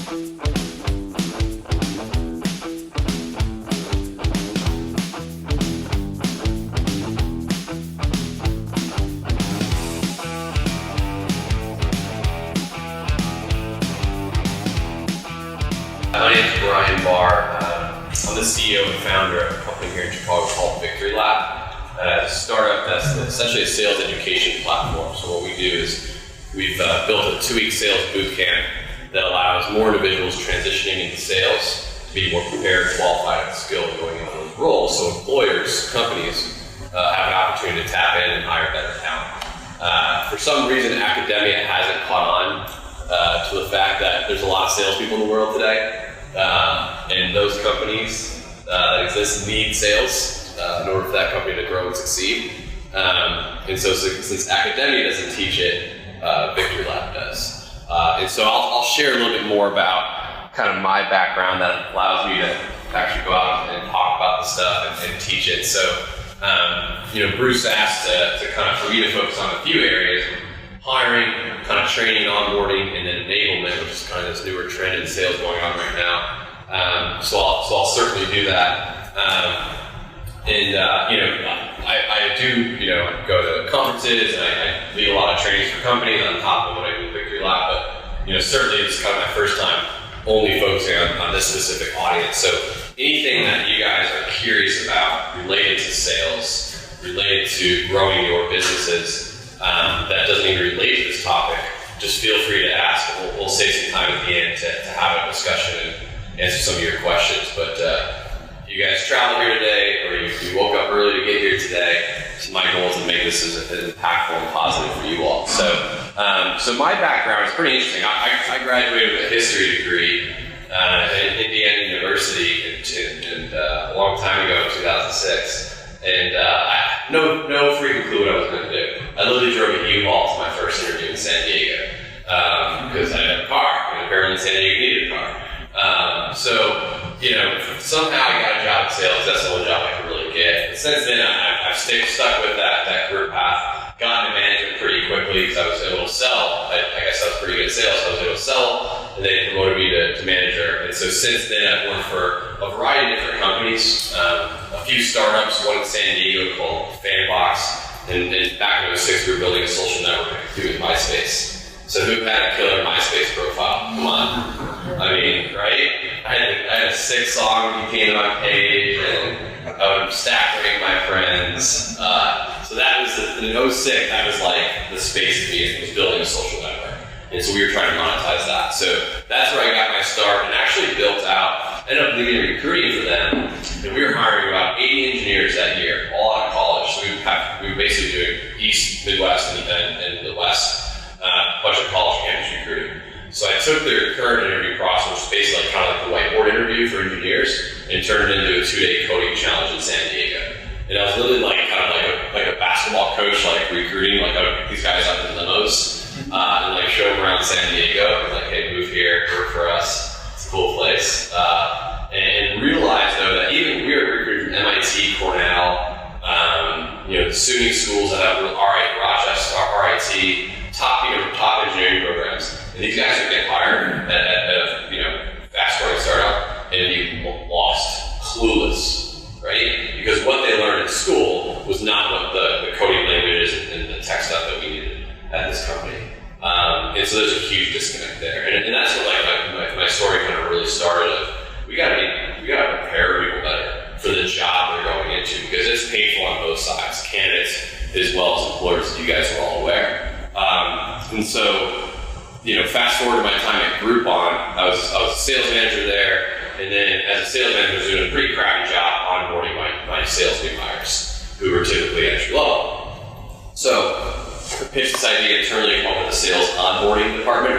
My name is Brian Barr. I'm the CEO and founder of a company here in Chicago called Victory Lab. It's a startup that's essentially a sales education platform. So what we do is we've built a 2-week sales bootcamp that allows more individuals transitioning into sales to be more prepared, qualified, and skilled going into those roles. So employers, companies have an opportunity to tap in and hire better talent. For some reason, academia hasn't caught on to the fact that there's a lot of salespeople in the world today. And those companies that exist need sales in order for that company to grow and succeed. And so since academia doesn't teach it, Victory Lab does. And so I'll share a little bit more about kind of my background that allows me to actually go out and talk about the stuff and teach it. So, Bruce asked for me to focus on a few areas: hiring, kind of training, onboarding, and then enablement, which is kind of this newer trend in sales going on right now. So I'll certainly do that. I do, go to conferences and I lead a lot of trainings for companies on top of what I do with Victory Lab. But certainly this is kind of my first time only focusing on this specific audience. So anything that you guys are curious about related to sales, related to growing your businesses, that doesn't even relate to this topic, just feel free to ask. We'll save some time at the end to have a discussion and answer some of your questions. But you guys traveled here today, or you woke up early to get here today, so my goal is to make this as impactful and positive for you all. So my background is pretty interesting. I graduated with a history degree at Indiana University a long time ago in 2006. And I had no freaking clue what I was going to do. I literally drove a U-Haul to my first interview in San Diego because I didn't have a car, and apparently in San Diego you needed a car. Somehow I got a job in sales. That's the only job I could really get. And since then, I've stuck with that career path. Got into management pretty quickly because I was able to sell. I guess I was pretty good at sales, so I was able to sell, and they promoted me to manager. And so since then, I've worked for a variety of different companies, a few startups, one in San Diego called Fanbox, and back in 2006, we were building a social network through MySpace. So who had a killer MySpace profile? Come on. I mean, right? I had a 6-song you came to my page, and I would stack rank my friends. So that was, in 2006, that was like the space to be in, was building a social network. And so we were trying to monetize that. So that's where I got my start, and actually built out, ended up leading recruiting for them. And we were hiring about 80 engineers that year, all out of college. So we were basically doing East, Midwest, and the West. A bunch of college campus recruiting. So I took their current interview process, which is basically kind of like the whiteboard interview for engineers, and turned it into a 2-day coding challenge in San Diego. And I was literally like a basketball coach, like recruiting. Like I would pick these guys up in limos and show them around San Diego. And hey, move here, work for us. It's a cool place. And realized though that even we were recruiting from MIT, Cornell, the SUNY schools that have Rochester, RIT. Top engineering programs, and these guys would get hired at a fast-growing startup and be lost, clueless, right? Because what they learned in school was not what the coding languages and the tech stuff that we needed at this company. And so there's a huge disconnect there, and that's what my story kind of really started. We gotta prepare people better for the job they're going into, because it's painful on both sides, candidates as well as employers, as you guys are all aware. And so, fast forward to my time at Groupon, I was a sales manager there, and then as a sales manager, I was doing a pretty crappy job onboarding my sales new hires, who were typically entry level. So, I pitched this idea internally to come up with a sales onboarding department,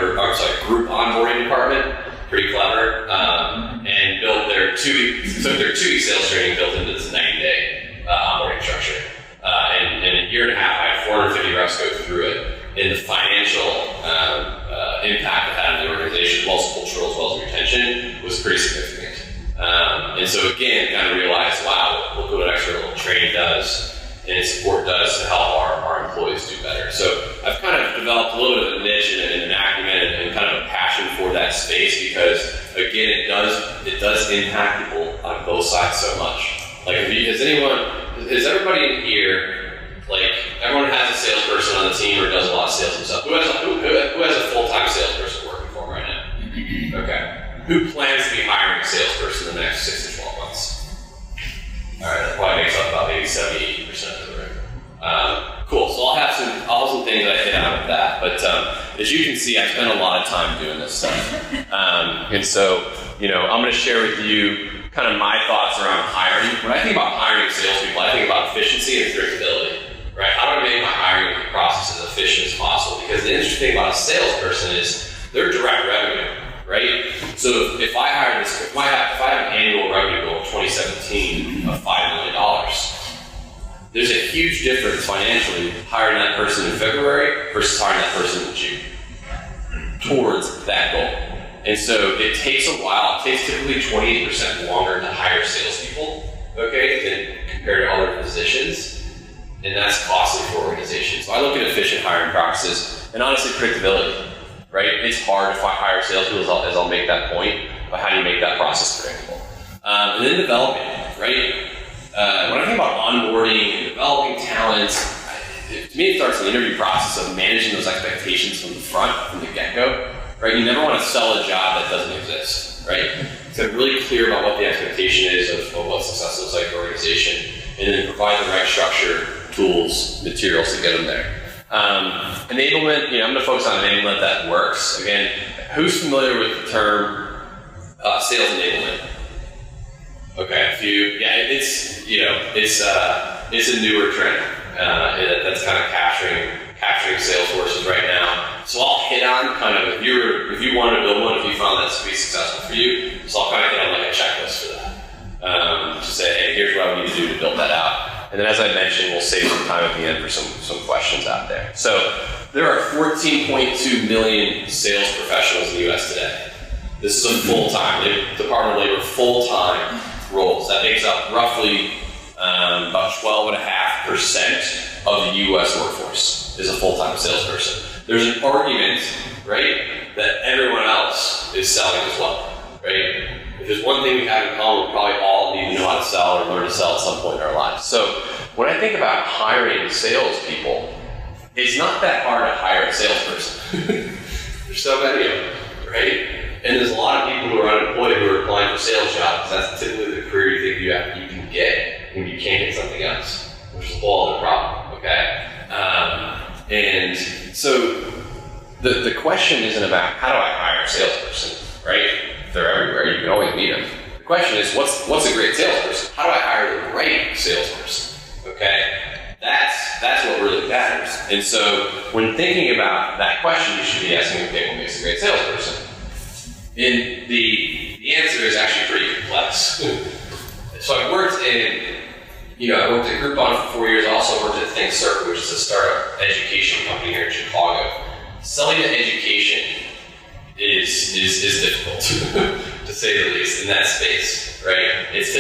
group onboarding department, pretty clever, and built their 2-week sales training built into this 90-day onboarding structure. And in a year and a half, I had 450 reps go through it. And the financial impact it had on the organization, as well as cultural, as well as retention, was pretty significant. And so again, kind of realized, wow, look what an extra little training does. and support does to help our employees do better. So I've kind of developed a little bit of a niche and an acumen and kind of a passion for that space because, again, it does impact people on both sides so much. Like, has everybody in here, like, everyone has a salesperson on the team or does a lot of sales themselves? Who has a full-time salesperson working for them right now? Okay. Who plans to be hiring a salesperson in the next 6 to 12 months? All right, that probably makes up about maybe 70-80% of the room. Cool. So I'll have some things that I hit on with that. But as you can see, I spend a lot of time doing this stuff, and so I'm going to share with you kind of my thoughts around hiring. When I think about hiring salespeople, I think about efficiency and predictability. Right? How do I make my hiring process as efficient as possible? Because the interesting thing about a salesperson is they're direct revenue. Right? So if I have an annual revenue goal of 2017 of $5 million, there's a huge difference financially hiring that person in February versus hiring that person in June towards that goal. And so it takes a while. It takes typically 28% longer to hire salespeople, okay, than compared to other positions. And that's costly for organizations. So I look at efficient hiring practices and honestly predictability. Right? It's hard to hire salespeople, as I'll make that point, but how do you make that process predictable? And then developing, right? When I think about onboarding and developing talent, to me it starts in the interview process of managing those expectations from the front, from the get-go, right? You never want to sell a job that doesn't exist, right? So I'm really clear about what the expectation is of what success looks like for an organization, and then provide the right structure, tools, materials to get them there. Enablement, I'm going to focus on enablement that works. Again, who's familiar with the term sales enablement? Okay, a few. Yeah, it's a newer trend that's kind of capturing sales forces right now. So I'll hit on kind of if you wanted to build one, if you found that to be successful for you. So I'll kind of hit on like a checklist for that. To say, hey, here's what I need to do to build that out. And then, as I mentioned, we'll save some time at the end for some questions out there. So there are 14.2 million sales professionals in the U.S. today. This is a full-time, Department of Labor full-time roles. That makes up roughly about 12.5% of the U.S. workforce is a full-time salesperson. There's an argument, right, that everyone else is selling as well, right? If there's one thing we have in common, we probably all need to know how to sell or learn to sell at some point in our lives. So when I think about hiring salespeople, it's not that hard to hire a salesperson. There's so many of them, right? And there's a lot of people who are unemployed who are applying for sales jobs. That's typically the career you think you can get when you can't get something else, which is a whole other problem, okay? And so the question isn't about how do I hire a salesperson, right? They're everywhere. You can always meet them. The question is, what's a great salesperson? How do I hire the right salesperson? Okay, that's what really matters. And so, when thinking about that question, you should be asking, okay, what makes a great salesperson? And the answer is actually pretty complex. So I worked at Groupon for 4 years. I also worked at ThinkCircle, which is a startup education company here in Chicago. Selling to education is difficult, to say the least, in that space, right? It's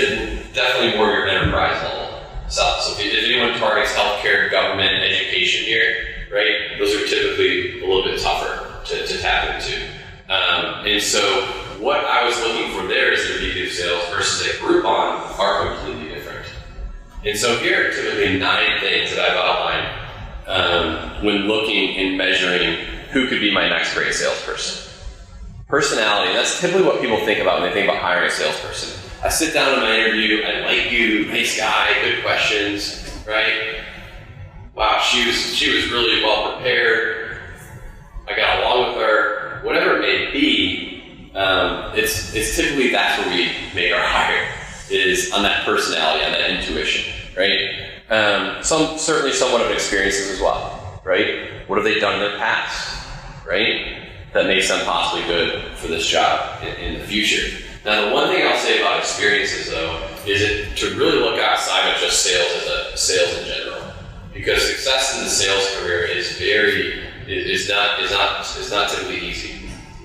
definitely more your enterprise level stuff. So if anyone targets healthcare, government, education here, right, those are typically a little bit tougher to tap into. And so what I was looking for there as the VP of sales versus a Groupon are completely different. And so here are typically 9 things that I've outlined when looking and measuring who could be my next great salesperson. Personality, that's typically what people think about when they think about hiring a salesperson. I sit down in my interview, I like you, nice guy, good questions, right? Wow, she was really well prepared. I got along with her. Whatever it may be, it's typically that's where we make our hire, is on that personality, on that intuition, right? Certainly somewhat of experiences as well, right? What have they done in the past, right? That makes them possibly good for this job in the future. Now, the one thing I'll say about experiences, though, is to really look outside of just sales in general, because success in the sales career is not typically easy.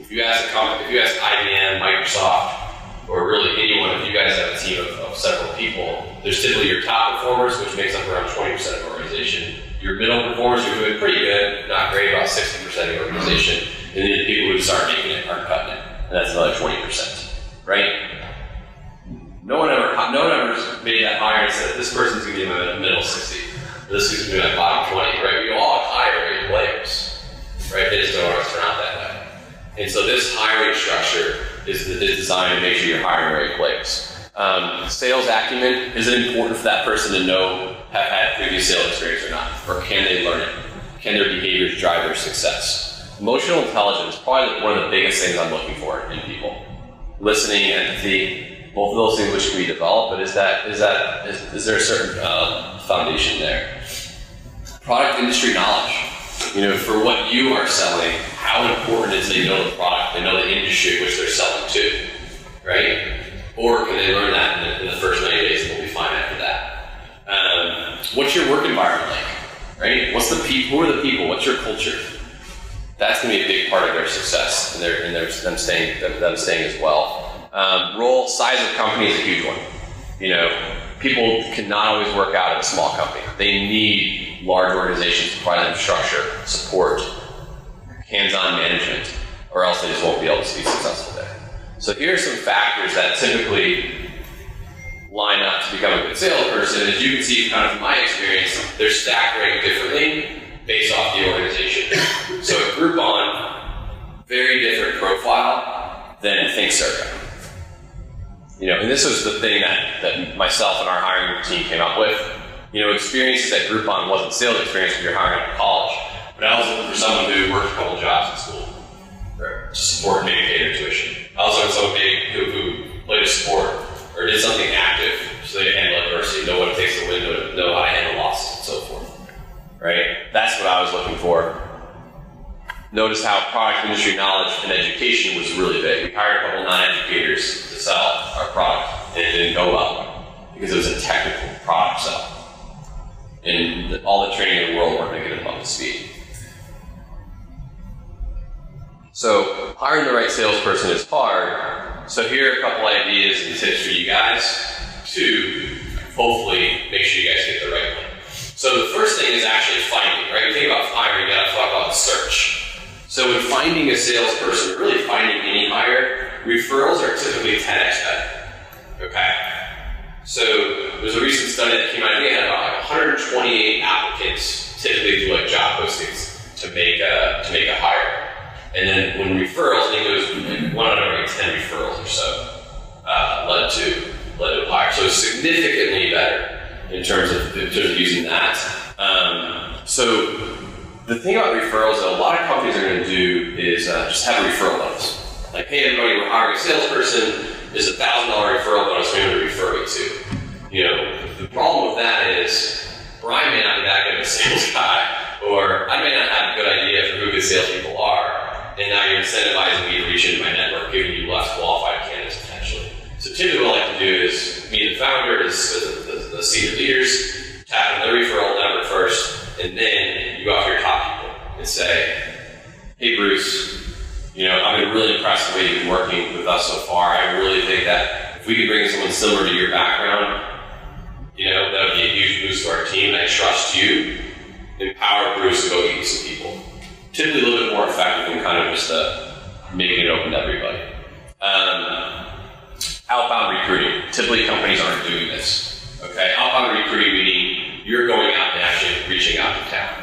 If you ask IBM, Microsoft, or really anyone, if you guys have a team of several people, there's typically your top performers, which makes up around 20% of the organization. Your middle performers are doing pretty good, not great, about 60% of the organization. And then the people who just aren't making it, aren't cutting it. And that's another 20%, right? No one ever made that hire and said, this person's going to be in the middle 60. This is going to be like bottom 20, right? We all hire great players, right? They just don't always turn out that way. And so this hiring structure is designed to make sure you're hiring great players. Sales acumen, is it important for that person to know, have had previous sales experience or not? Or can they learn it? Can their behaviors drive their success? Emotional intelligence, probably one of the biggest things I'm looking for in people. Listening, empathy, both of those things which can be developed, but is there a certain foundation there? Product industry knowledge. For what you are selling, how important is they know the product, they know the industry which they're selling to, right? Or can they learn that in the first 90 days and we'll be fine after that? What's your work environment like, right? Who are the people? What's your culture? That's going to be a big part of their success and them staying as well. Role, size of company is a huge one. People cannot always work out at a small company. They need large organizations to provide them structure, support, hands-on management, or else they just won't be able to be successful there. So here are some factors that typically line up to become a good salesperson. As you can see kind of from my experience, they're stacked ranked differently based off the organization. So at Groupon, very different profile than Think Circa. And this was the thing that myself and our hiring team came up with. Experiences at Groupon wasn't sales experience when you're hiring out of college, but I was looking for someone who worked a couple jobs in school to support maybe pay their tuition. I was looking for someone who played a sport or did something active so they could handle adversity, know what it takes to win, know how to handle losses, and so forth. Right? That's what I was looking for. Notice how product industry knowledge and education was really big. We hired a couple non-educators to sell our product, and it didn't go well because it was a technical product sell. And all the training in the world weren't going to get them up to speed. So hiring the right salesperson is hard. So here are a couple ideas and tips for you guys to hopefully make sure you guys get the right one. So the first thing is actually finding, right? You think about hiring, you got to talk about the search. So when finding a salesperson, really finding any hire, referrals are typically 10x better. Okay? So there's a recent study that came out, they had about 128 applicants typically do job postings to make a hire. And then when referrals, I think it was 1 out of every 10 referrals or so led to a hire. So it's significantly better in terms of using that. So the thing about referrals that a lot of companies are going to do is just have a referral bonus. Like, hey everybody, we're hiring a salesperson. There's $1,000 referral bonus for him to refer me to. The problem with that is Brian may not be that good of a sales guy, or I may not have a good idea for who good salespeople are, and now you're incentivizing me to reach into my network, giving you less qualified candidates potentially. So typically what I like to do is meet the founder, the senior leaders, tap in their referral network first, and then you go after your top people and say, hey Bruce, I've been really impressed with the way you've been working with us so far. I really think that if we could bring someone similar to your background, that would be a huge boost to our team. I trust you. Empower Bruce to go get you some people. Typically a little bit more effective than kind of just making it open to everybody. Outbound recruiting. Typically companies aren't doing this. Okay, outbound recruiting meaning you're going out and actually reaching out to town.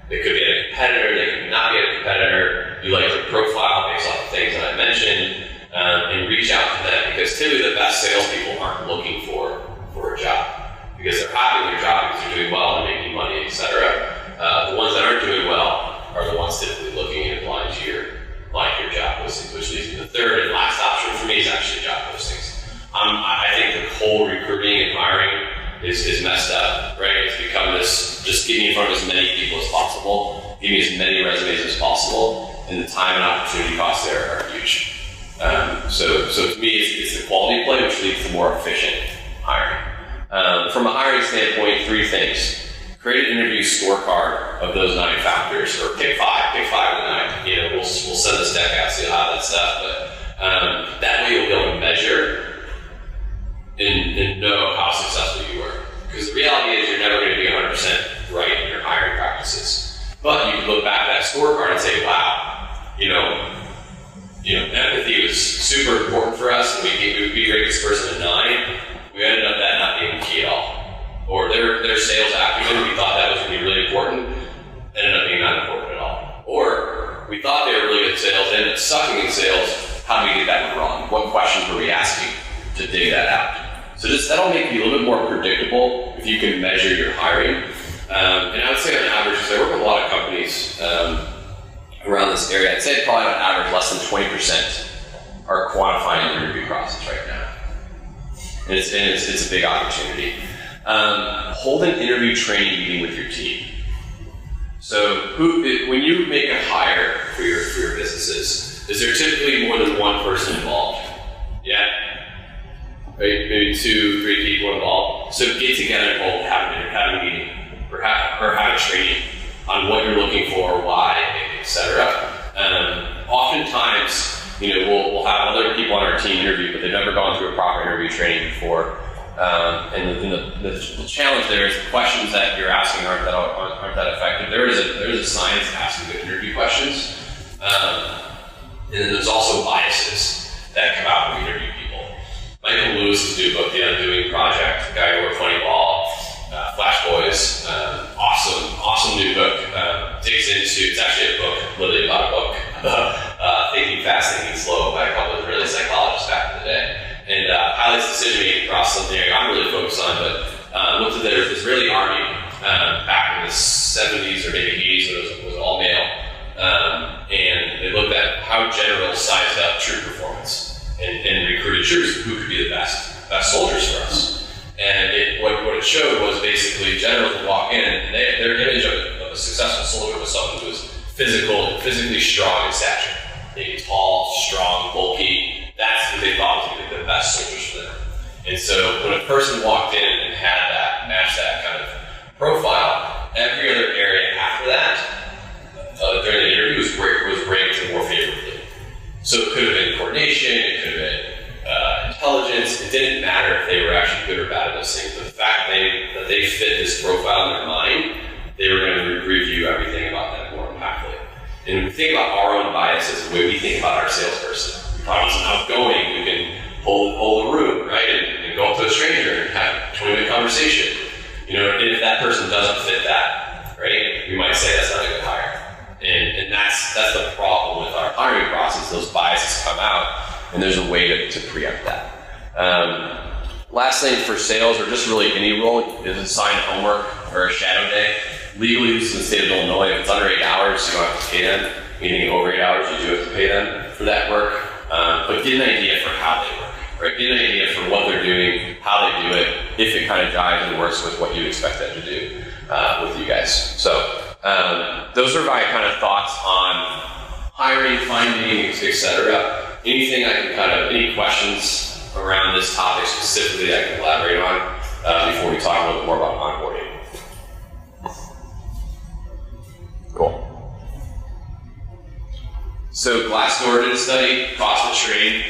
They could be at a competitor, they could not be at a competitor. You like their profile based off the things that I mentioned, and reach out to them because typically the best salespeople aren't looking for a job because they're happy with their job because they're doing well and making money, etc. The ones that aren't doing well are the ones typically looking and applying to your job postings, which leads to the third and last option for me is actually job postings. I think the whole recruiting and hiring is messed up, right? It's become this, just get me in front of as many people as possible, give me as many resumes as possible, and the time and opportunity costs there are huge. So to me, it's the quality play, which leads to more efficient hiring. From a hiring standpoint, 3 things. Create an interview scorecard of those 9 factors, or pick 5 of the 9. We'll send this deck out so you'll have that stuff, but that way you'll be able to measure look back at that scorecard and say, wow, empathy was super important for us, and we rated this person a 9. We ended up that not being key at all. Or their sales acumen, we thought that was going to be really important, ended up being not important at all. Or we thought they were really good at sales, ended up sucking in sales. How did we get that one wrong? What questions were we asking to dig that out? So that'll make you a little bit more predictable if you can measure your hiring. And I would say on average, because I work with a lot of companies around this area, I'd say probably on average less than 20% are quantifying the interview process right now. And it's a big opportunity. Hold an interview training meeting with your team. So when you make a hire for your businesses, is there typically more than one person involved? Yeah? Right? Maybe 2, 3 people involved. So get together and have a meeting or have a training on what you're looking for, why, etc. Oftentimes, we'll have other people on our team interview, but they've never gone through a proper interview training before. And the challenge there is the questions that you're asking aren't that effective. There is a science to asking good interview questions, and then there's also biases that come out when we interview people. Michael Lewis's new book, The Undoing Project, the guy who wrote Funny Ball, Flash Boys, awesome new book. Digs into, it's actually a book, literally about a book, Thinking Fast, Thinking Slow by a couple of really psychologists back in the day. And highlights decision making across something I'm really focused on, but looked at the Israeli army back in the 70s or maybe 80s when it was all male. And they looked at how generals sized up troop performance and recruited troops who could be the best soldiers for us. And what it showed was basically generals would walk in and their image of a successful soldier was someone who was physically strong in stature. Maybe tall, strong, bulky. That's what they thought was going to be the best soldiers for them. And so when a person walked in and matched that kind of profile, every other area after that, during the interview was ranked more favorably. So it could have been coordination, it could have been intelligence. It didn't matter if they were actually good or bad at those things. But the fact that they fit this profile in their mind, they were going to review everything about them more impactfully. And when we think about our own biases, the way we think about our salesperson, we probably want someone outgoing who can hold a room, right, and go up to a stranger and have a 20-minute conversation. And if that person doesn't fit that, right, we might say that's not a good hire. And that's the problem with our hiring process. Those biases come out, and there's a way to preempt that. Last thing for sales, or just really any role, is assigned homework or a shadow day. Legally, this is the state of Illinois. If it's under 8 hours, you don't have to pay them. Anything over 8 hours, you do have to pay them for that work. But get an idea for how they work, right? Get an idea for what they're doing, how they do it, if it kind of jives and works with what you expect them to do with you guys. So those are my kind of thoughts on hiring, finding, etc. Anything I can any questions around this topic specifically I can elaborate on before we talk a little bit more about onboarding. Cool. So Glassdoor did a study, cost of training,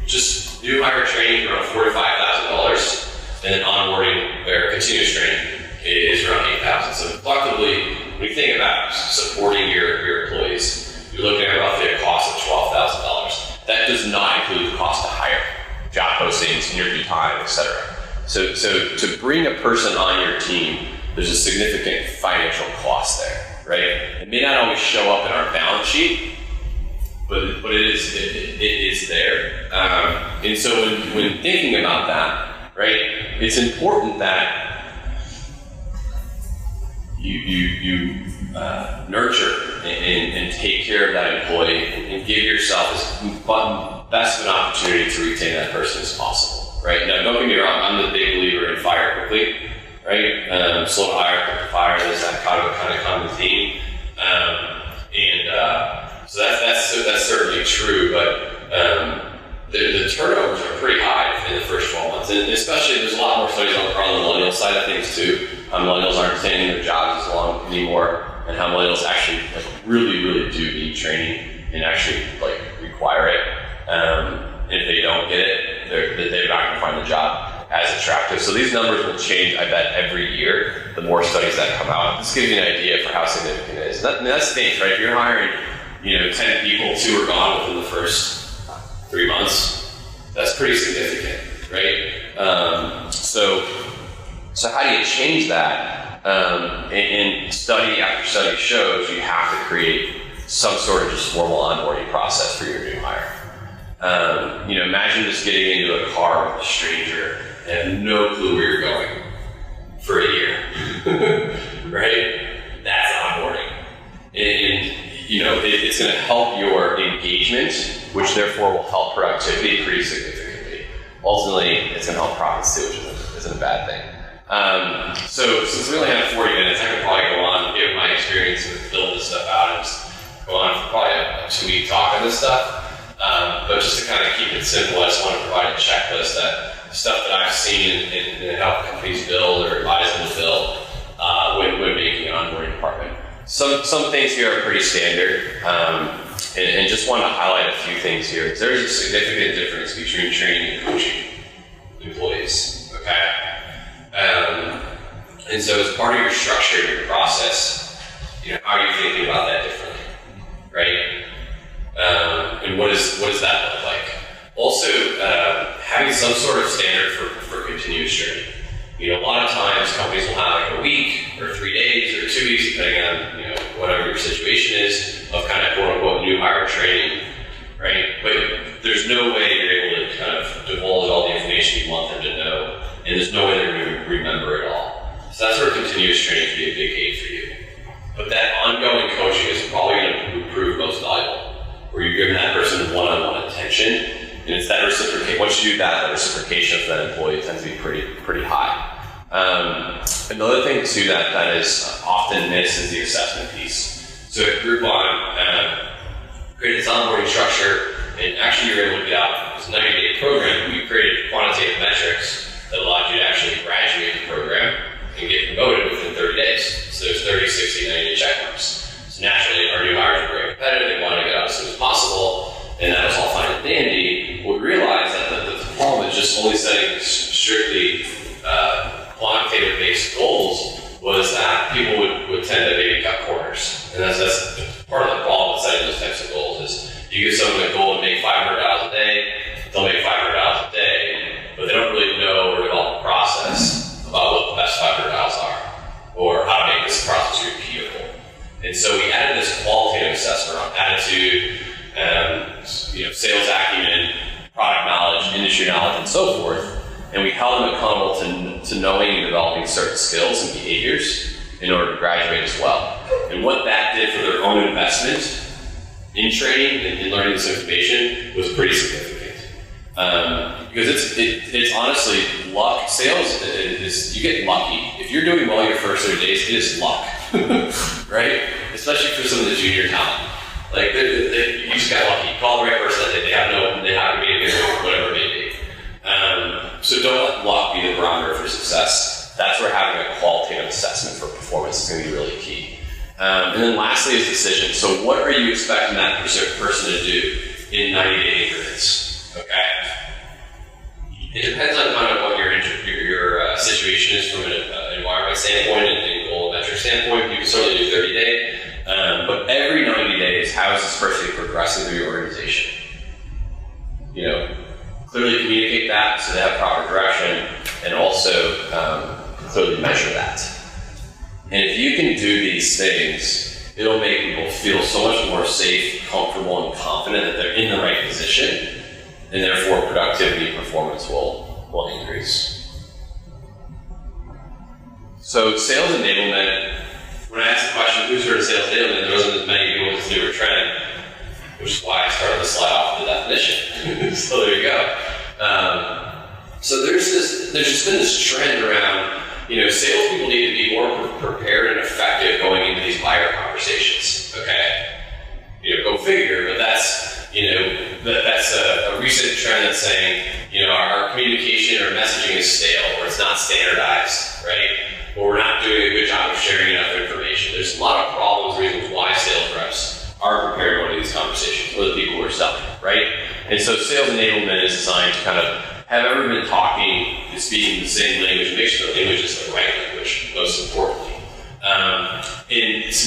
just new hire training around $4,000 to $5,000, and then onboarding or continuous training is around $8,000. So collectively, when you think about supporting your employees, you're looking at roughly a cost of $12,000. That does not include the cost to hire, job postings, interview time, etc. So to bring a person on your team, there's a significant financial cost there, right? It may not always show up in our balance sheet, but it is there. And so when thinking about that, right, it's important that you nurture and take care of that employee and give yourself as best of an opportunity to retain that person as possible, right? Now, don't get me wrong, I'm the big believer in fire quickly, right? Slow to hire, quick to fire, there's that kind of common theme. So that's certainly true, but the turnovers are pretty high in the first 12 months, and especially there's a lot more studies on the millennial side of things too. How millennials aren't staying in their jobs as long anymore, and how millennials actually really do need training and actually require it. And if they don't get it, they're not going to find the job as attractive. So these numbers will change, I bet, every year, the more studies that come out. This gives you an idea for how significant it is. That's the thing, right? If you're hiring, 10 people, 2 are gone within the first 3 months, that's pretty significant, right? So how do you change that? And study after study shows you have to create some sort of just formal onboarding process for your new hire. Imagine just getting into a car with a stranger and have no clue where you're going for a year, right? That's onboarding. And it's going to help your engagement, which therefore will help productivity pretty significantly. Ultimately, it's going to help profits too, which isn't a bad thing. So since we only have 40 minutes, I could probably go on and give my experience with building this stuff out and just go on for probably a 2-week talk on this stuff. But just to kind of keep it simple, I just want to provide a checklist that stuff that I've seen and help companies build or advise them to build when making an onboarding department. Some things here are pretty standard, and just want to highlight a few things here. There's a significant difference between training and coaching employees, okay? And so as part of your structure and your process, how are you thinking about that differently, right? And what does that look like? Also, having some sort of standard for continuous training. A lot of times companies will have like a week or 3 days or 2 weeks, depending on whatever your situation is, of kind of quote unquote new hire training, right? But there's no way you're able to kind of divulge all the information you want them to know, and there's no way they're going to remember it all. So that's where continuous training can be a big aid for you. But that ongoing coaching is probably going to prove most valuable, where you're giving that person one-on-one attention, and it's that reciprocation. Once you do that, the reciprocation for that employee tends to be pretty high. Another thing too that is often missed is the assessment piece. So at Groupon, created this onboarding structure, and actually you're able to get out this 90-day program. We created quantitative metrics that allowed you to actually graduate the program and get promoted within 30 days. So there's 30, 60, 90 check marks. So naturally, our new hires are very competitive. They want to get out as soon as possible, and that was all fine and dandy. We realized that the problem is just only setting strictly quantitative-based goals was that people would tend to maybe cut corners, and that's part of the problem with setting those types of goals. Is you give someone a goal to make $500 a day, they'll make $500 a day, but they don't really know or develop a process about what the best $500 are, or how to make this process repeatable. And so we added this qualitative assessment on attitude, sales acumen, product knowledge, industry knowledge, and so forth. And we held them accountable to knowing and developing certain skills and behaviors in order to graduate as well. And what that did for their own investment in training and in learning this information was pretty significant. Because it's honestly luck. Sales is, you get lucky. If you're doing well your first 30 days, it is luck, right? Especially for some of the junior talent. Like, you just got lucky. You call the right person that day. They have a meeting or whatever it may be. So don't let luck be the barometer for success. That's where having a qualitative assessment for performance is going to be really key. And then lastly is decision. So what are you expecting that person to do in 90-day increments? Okay. It depends on kind of what your situation is from an environment standpoint and goal metric standpoint. You can certainly do 30-day, but every 90 days, how is this person progressing through your organization? Clearly communicate that so they have proper direction, and also clearly measure that. And if you can do these things, it'll make people feel so much more safe, comfortable, and confident that they're in the right position, and therefore productivity and performance will increase. So sales enablement, when I asked the question, who's heard of sales enablement, there wasn't as many people as newer trend, which is why I started the slide off with the definition. So there you go. So there's just been this trend around, salespeople need to be more prepared and effective going into these buyer conversations. Okay, go figure. But that's a recent trend that's saying, our communication or messaging is stale, or it's not standardized, right? Or we're not doing a good job of sharing enough information. There's a lot of problems, reasons why sales reps aren't prepared to go into these conversations, or the people who are selling, right? And so sales enablement is designed to kind of have ever been talking and speaking the same language, and make sure the language is the right language, most importantly.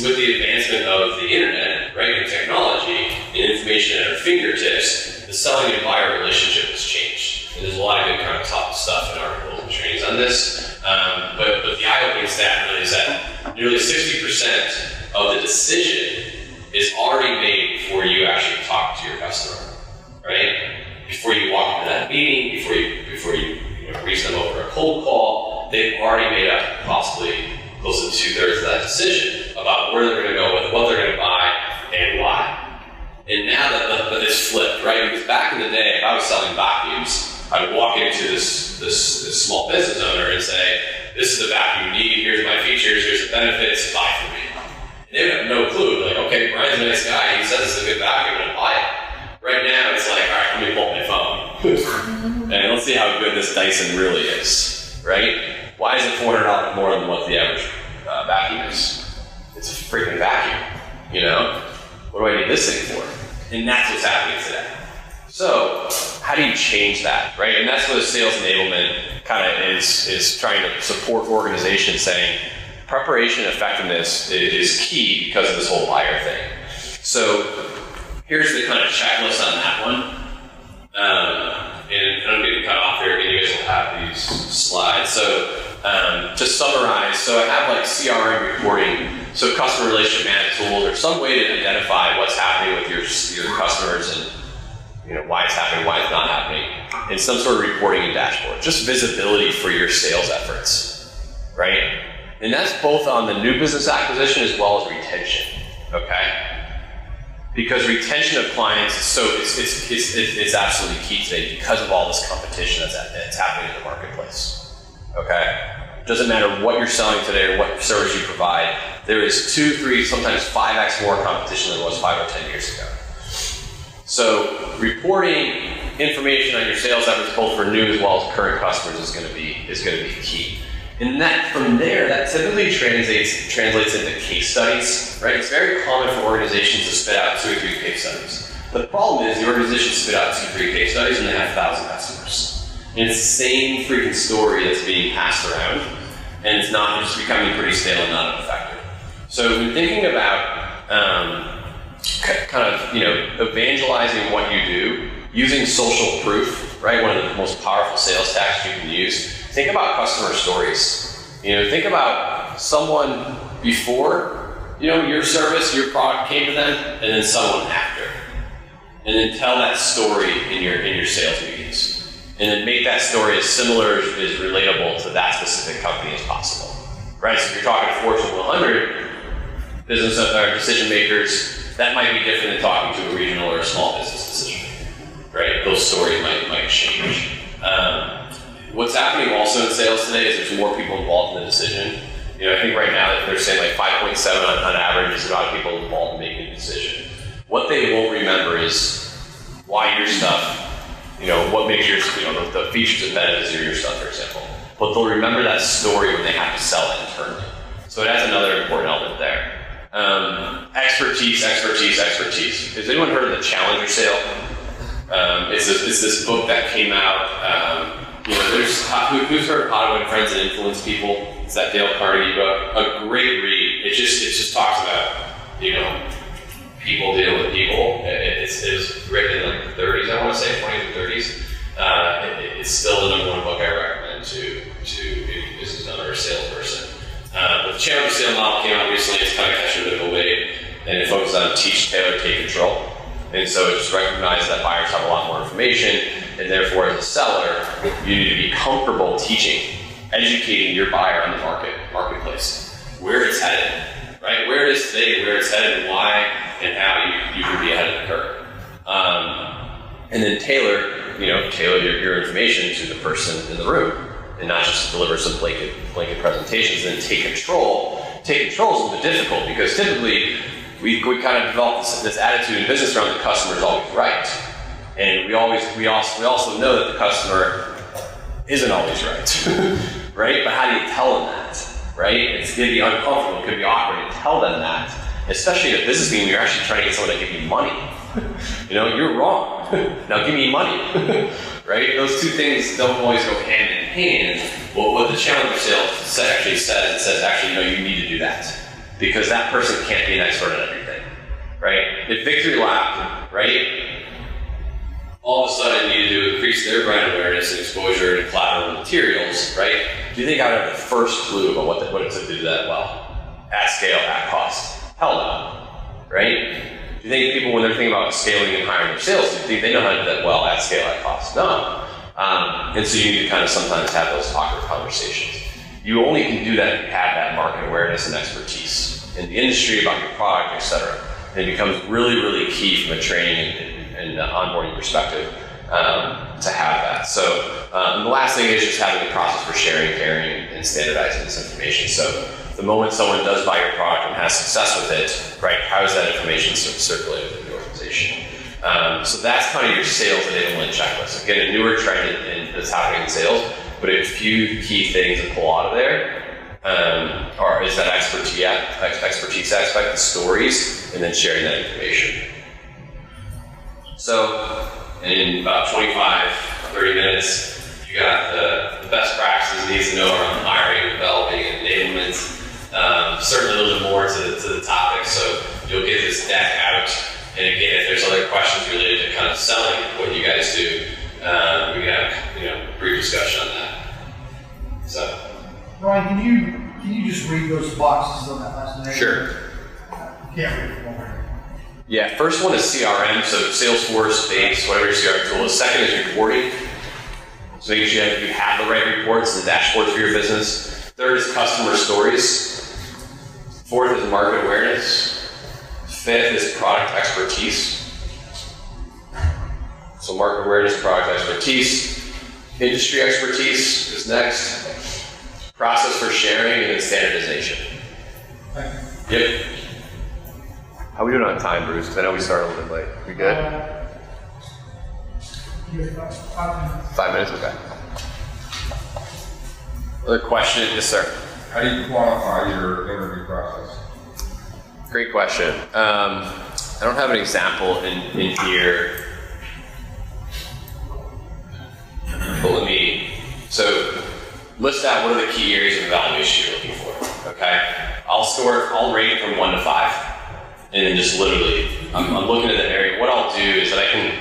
With the advancement of the internet, right, and technology, and information at our fingertips, the selling and buyer relationship has changed. And there's a lot of good kind of top stuff in articles and trainings on this. But the eye-opening stat really is that nearly 60% of the decision is already made before you actually talk to your customer, right? Before you walk into that meeting, before you reach them over a cold call, they've already made up possibly close to 2/3 of that decision about where they're going to go with, what they're going to buy, and why. And now that it's flipped, right? Because back in the day, if I was selling vacuums, I'd walk into this small business owner and say, this is the vacuum you need, here's my features, here's the benefits, buy from me. And they would have no clue. Like, okay, Brian's a nice guy, he says it's a good vacuum, I'm going to buy it. Right now, it's like, all right, let me pull up my phone. And let's see how good this Dyson really is, right? Why is it $400 more than what the average vacuum is? It's a freaking vacuum, you know? What do I need this thing for? And that's what's happening today. So, how do you change that, right? And that's what sales enablement kind of is trying to support organizations, saying preparation effectiveness is key because of this whole buyer thing. So, here's the kind of checklist on that one. And I'm getting cut off here, and you guys will have these slides. So, to summarize, so I have like CRM reporting, so customer relationship management tools, or some way to identify what's happening with your customers and why it's happening, why it's not happening, and some sort of reporting and dashboard. Just visibility for your sales efforts, right? And that's both on the new business acquisition as well as retention, okay? Because retention of clients is it's absolutely key today because of all this competition that's happening in the marketplace, okay? Doesn't matter what you're selling today or what service you provide, there is 2, 3, sometimes 5x more competition than there was 5 or 10 years ago. So reporting information on your sales efforts, both for new as well as current customers, is going to be key. And that from there, that typically translates into case studies, right? It's very common for organizations to spit out 2 or 3 case studies. But the problem is the organization spit out 2 or 3 case studies and they have 1,000 customers. And it's the same freaking story that's being passed around, and it's just becoming pretty stale and not effective. So when thinking about kind of evangelizing what you do, using social proof, right? One of the most powerful sales tactics you can use. Think about customer stories. Think about someone before your service, your product came to them, and then someone after, and then tell that story in your sales meetings. And then make that story as similar, as relatable to that specific company as possible, right? So if you're talking Fortune 100 business or decision makers, that might be different than talking to a regional or a small business decision maker, right? Those stories might change. What's happening also in sales today is there's more people involved in the decision. I think right now they're saying like 5.7 on average is the amount of people involved in making a decision. What they won't remember is why your stuff, what makes your, the features and benefits of your stuff, for example. But they'll remember that story when they have to sell it internally. So it has another important element there. Expertise. Has anyone heard of the Challenger Sale? It's this book that came out. Who's heard of How to Win Friends and Influence People? It's that Dale Carnegie book. A great read. It just talks about people deal with people. It was written in like the 30s, I want to say 20s or 30s. It's still the #1 book I recommend to any business owner or salesperson. But the Challenger Sale model came out recently. It's kind of catching a bit of a wave, and it focuses on teach, tailor, take control. And so it just recognizes that buyers have a lot more information, and therefore as a seller, you need to be comfortable teaching, educating your buyer on the marketplace, where it's headed, right? Where it is today, where it's headed, and why, and how you can be ahead of the curve. And then tailor your information to the person in the room, and not just deliver some blanket presentations. And then take control. Take control is a little bit difficult because typically we kind of develop this attitude in business around the customer is always right, and we also know that the customer isn't always right, right? But how do you tell them that, right? It's going to be uncomfortable, it could be awkward to tell them that, especially in a business meeting. You're actually trying to get someone to give you money, You're wrong. Now give me money. Right? Those two things don't always go hand in hand. Well, what the challenger sales actually says, actually, no, you need to do that. Because that person can't be an expert at everything. Right? If Victory Lap, right, all of a sudden needed to increase their brand awareness and exposure to collateral materials, right? Do you think I would have the first clue about what it took to do that well? At scale, at cost? Hell no. Right? Do you think people, when they're thinking about scaling and hiring their sales, do you think they know how to do that well at scale, at cost? No. And so you need to kind of sometimes have those awkward conversations. You only can do that if you have that market awareness and expertise in the industry, about your product, etc. And it becomes really, really key from a training and onboarding perspective to have that. So and the last thing is just having a process for sharing, caring, and standardizing this information. So the moment someone does buy your product and has success with it, right, how is that information circulated within the organization? So that's kind of your sales enablement checklist. Again, a newer trend that's happening in sales, but a few key things to pull out of there is that expertise aspect, the stories, and then sharing that information. So in about 25 or 30 minutes, you got the best practices needs to know around hiring, developing, and enablement. Certainly a little bit more to the topic, so you'll get this deck out. And again, if there's other questions related to kind of selling what you guys do, we can have a brief discussion on that. So, Ryan, can you just read those boxes on that last name? Sure. Can't read them over. Yeah, first one is CRM, so Salesforce, Base, whatever your CRM tool is. Second is reporting. So make sure you have the right reports and dashboards for your business. Third is customer stories. Fourth is market awareness. Fifth is product expertise. So market awareness, product expertise. Industry expertise is next. Process for sharing, and then standardization. Yep. How are we doing on time, Bruce? Because I know we started a little bit late. We good? 5 minutes. 5 minutes, okay. Other question? Yes, sir. How do you quantify your interview process? Great question. I don't have an example in here, but so list out what are the key areas of evaluation you're looking for, okay? I'll rate it from 1 to 5, and then just literally, I'm looking at the area. What I'll do is that I can,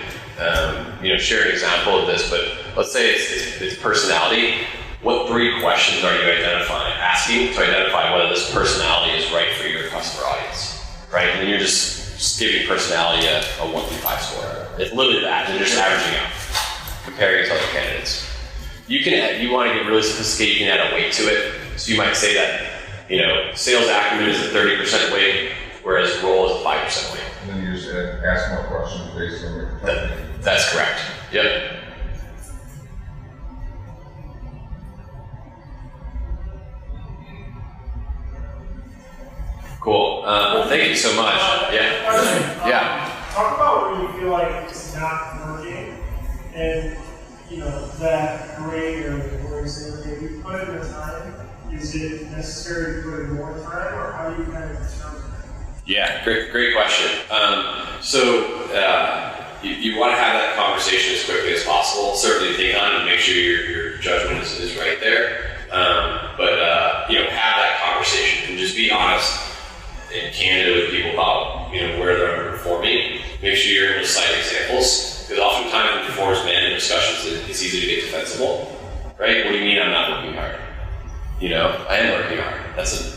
share an example of this, but let's say it's personality. What 3 questions are you asking to identify whether this personality is right for your customer audience, right? And then you're just giving personality a 1 through 5 score. It's literally that, and you're just averaging out, comparing it to other candidates. You want to get really sophisticated, you can add a weight to it. So you might say that, sales acumen is a 30% weight, whereas role is a 5% weight. And then you just ask more questions based on your company. That's correct. Yep. Cool. Thank you so much. Yeah. Yeah. Talk about where you feel like it's not working, and that grade or where you say, okay, we put in the time. Is it necessary to put in more time, or how do you kind of determine that? Yeah, great question. You want to have that conversation as quickly as possible. Certainly think on it and make sure your judgment is right there. Have that conversation and just be honest and candid with people about where they're underperforming. Make sure you're able to cite examples, because oftentimes in performance management discussions, it's easy to get defensible, right? What do you mean I'm not working hard? I am working hard.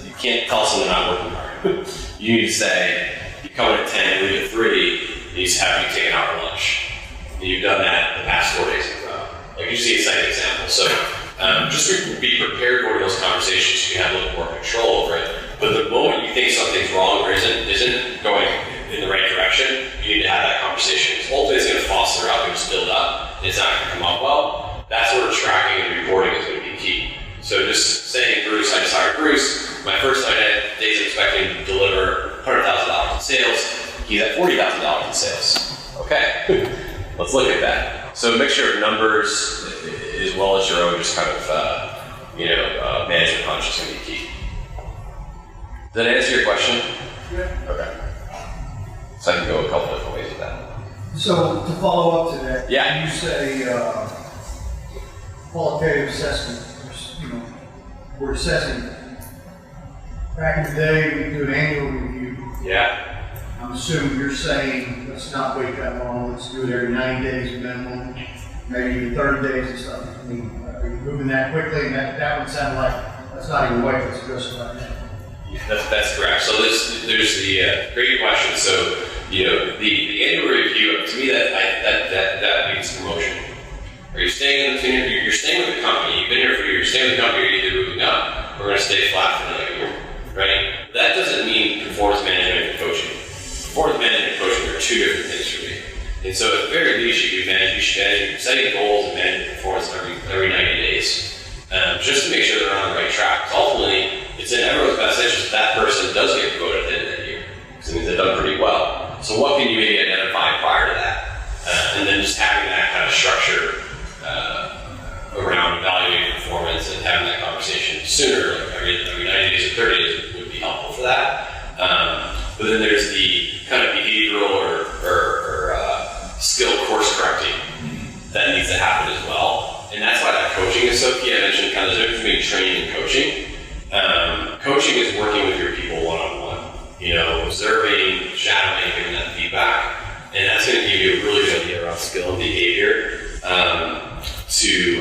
You can't tell someone not working hard. You need to say, you come in at 10, leave at 3, you just have you take an hour lunch. And you've done that the past 4 days in a row. Like you see a second example. So just be prepared for those conversations so you have a little more control over it. But the moment you think something's wrong or isn't going in the right direction, you need to have that conversation. Because ultimately it's going to foster out, it's build up, and it's not going to come out well. That's where tracking and reporting is going to be key. So just saying, Bruce, I just hired Bruce. My first 9 days expecting to deliver $100,000 in sales. He's at $40,000 in sales. Okay, let's look at that. So a mixture of numbers as well as your own just kind of management punch is going to be key. Did that answer your question? Yeah. Okay. So I can go a couple different ways with that. So to follow up to that, Yeah. you say qualitative assessment. We're assessing. Back in the day, we do an annual review. Yeah. I'm assuming you're saying let's not wait that long. Let's do it every 90 days minimum, maybe even 30 days and stuff. I mean, are you moving that quickly? And that would sound like let's not even wait. Let's address it right now. That's correct. So there's the great question. So the annual review, to me that means promotion. Are you staying in the you're staying with the company? You've been here for years. You're staying with the company. You're either moving up or going to stay flat for another year, right? That doesn't mean performance management and coaching. Performance management and coaching are two different things for me. And so at the very least, you should manage setting goals and managing performance every 90 days, just to make sure they're on the right track. Ultimately, it's in everyone's best interest that person does get promoted at the end of the year, because it means they've done pretty well. So what can you maybe identify prior to that? And then just having that kind of structure around evaluating performance and having that conversation sooner, like every 90 days or 30 days would be helpful for that. But then there's the kind of behavioral or skill course correcting that needs to happen as well. And that's why that coaching is so key. I mentioned kind of the difference between training and coaching. Coaching is working with your people one-on-one, observing, shadowing, giving that feedback. And that's going to give you a really good idea around skill and behavior to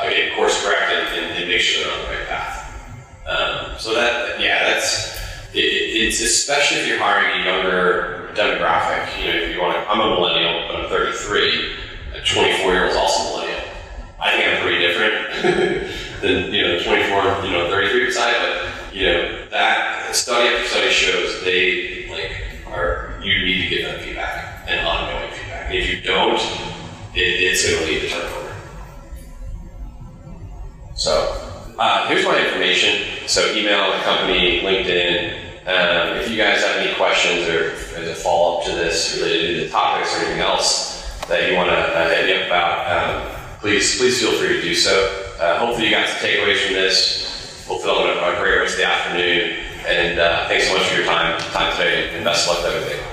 again, course correct and make sure they're on the right path. So it's especially if you're hiring a younger demographic. If you want to, I'm a millennial, but I'm 33. A 24-year-old is also a millennial. I think I'm pretty different than the 24, 33 side, but that study after study shows you need to give them feedback and ongoing feedback. And if you don't, it's going to lead to turnover. So here's my information. So email the company, LinkedIn. If you guys have any questions or as a follow-up to this related to the topics or anything else that you want to hit me up about, please feel free to do so. Hopefully you got some takeaways from this. Hopefully I'll have a great rest of the afternoon. And thanks so much for your time today, and best of luck with everything.